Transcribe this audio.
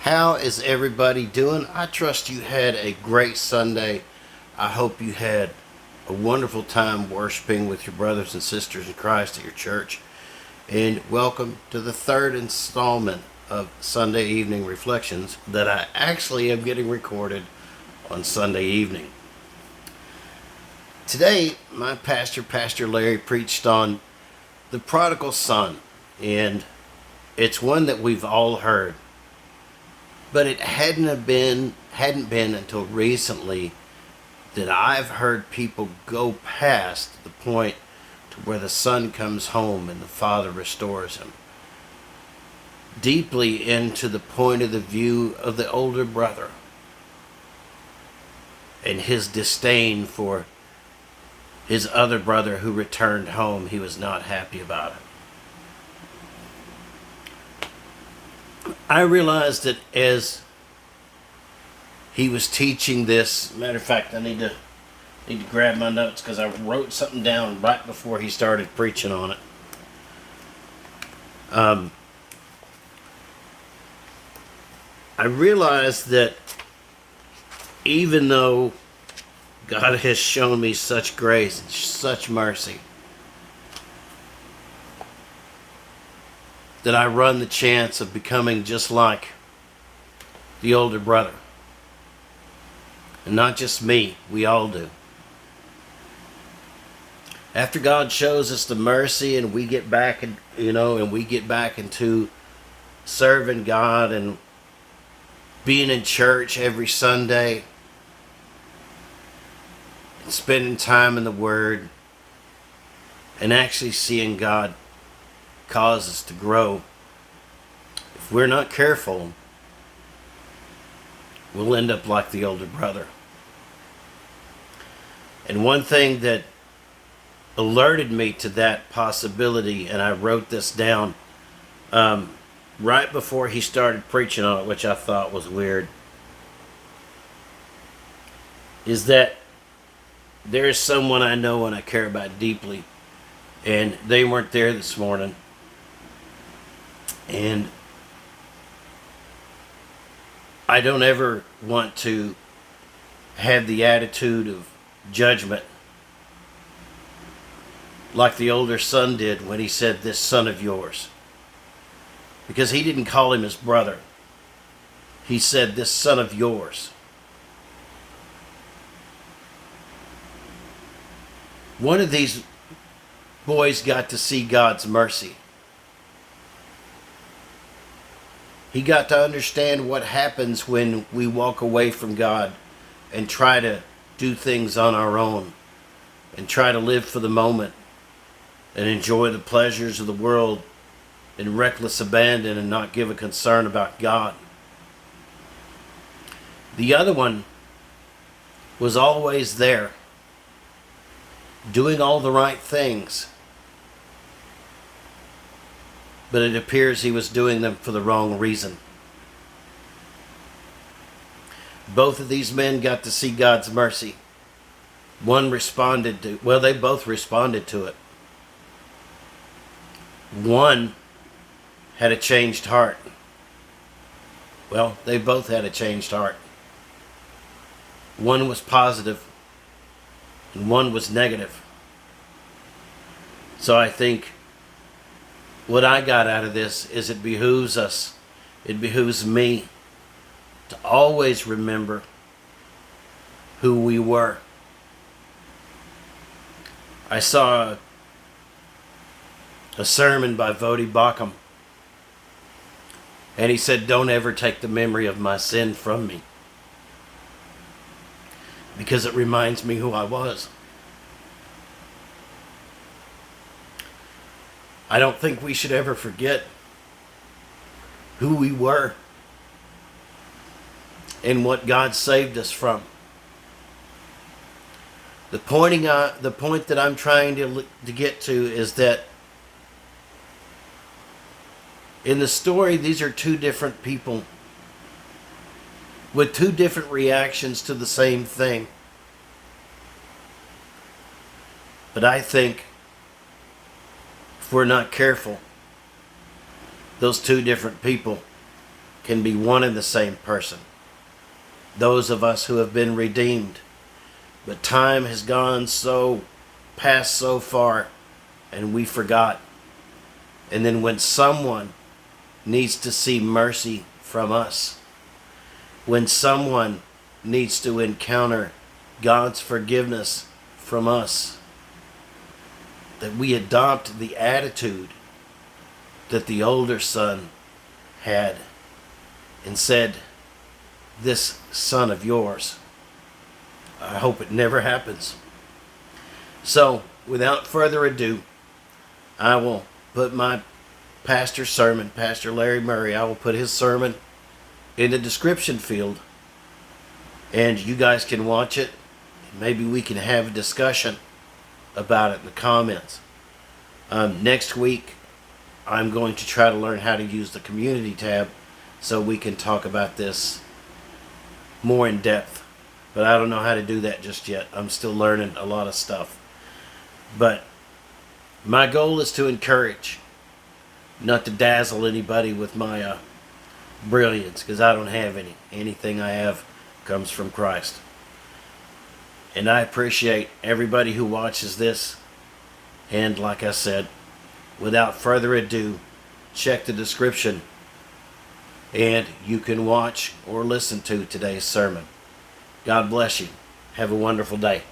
How is everybody doing? I trust you had a great Sunday. I hope you had a wonderful time worshiping with your brothers and sisters in Christ at your church. And welcome to the third installment of Sunday Evening Reflections that I actually am getting recorded on Sunday evening. Today, my pastor, Pastor Larry, preached on the prodigal son, and it's one that we've all heard. But it hadn't been until recently that I've heard people go past the point to where the son comes home and the father restores him. Deeply into the point of the view of the older brother and his disdain for his other brother who returned home. He was not happy about it. I realized that as he was teaching this, matter of fact, I need to grab my notes because I wrote something down right before he started preaching on it. I realized that even though God has shown me such grace and such mercy, that I run the chance of becoming just like the older brother. And not just me, we all do. After God shows us the mercy and we get back into serving God and being in church every Sunday and spending time in the Word and actually seeing God cause us to grow, if we're not careful, we'll end up like the older brother. And one thing that alerted me to that possibility, and I wrote this down right before he started preaching on it, which I thought was weird, is that there is someone I know and I care about deeply, and they weren't there this morning. And I don't ever want to have the attitude of judgment like the older son did when he said, "This son of yours." Because he didn't call him his brother. He said, "This son of yours." One of these boys got to see God's mercy. He got to understand what happens when we walk away from God and try to do things on our own and try to live for the moment and enjoy the pleasures of the world in reckless abandon and not give a concern about God. The other one was always there, doing all the right things, but it appears he was doing them for the wrong reason. Both of these men got to see God's mercy. They both responded to it. One had a changed heart. Well, they both had a changed heart. One was positive and one was negative. So I think what I got out of this is it behooves me to always remember who we were. I saw a sermon by Vodi Bakum, and he said, "Don't ever take the memory of my sin from me, because it reminds me who I was." I don't think we should ever forget who we were and what God saved us from. The point that I'm trying to get to is that in the story, these are two different people with two different reactions to the same thing. But I think if we're not careful, those two different people can be one and the same person. Those of us who have been redeemed. But time has gone past so far, and we forgot. And then when someone needs to see mercy from us, when someone needs to encounter God's forgiveness from us, that we adopt the attitude that the older son had and said, "This son of yours, I hope it never happens." So, without further ado, I will put my pastor's sermon, Pastor Larry Murray, I will put his sermon in the description field, and you guys can watch it. Maybe we can have a discussion about it in the comments. Next week, I'm going to try to learn how to use the community tab so we can talk about this more in depth. But I don't know how to do that just yet. I'm still learning a lot of stuff. But my goal is to encourage, not to dazzle anybody with my brilliance, because I don't have any. Anything I have comes from Christ. And I appreciate everybody who watches this. And like I said, without further ado, check the description and you can watch or listen to today's sermon. God bless you. Have a wonderful day.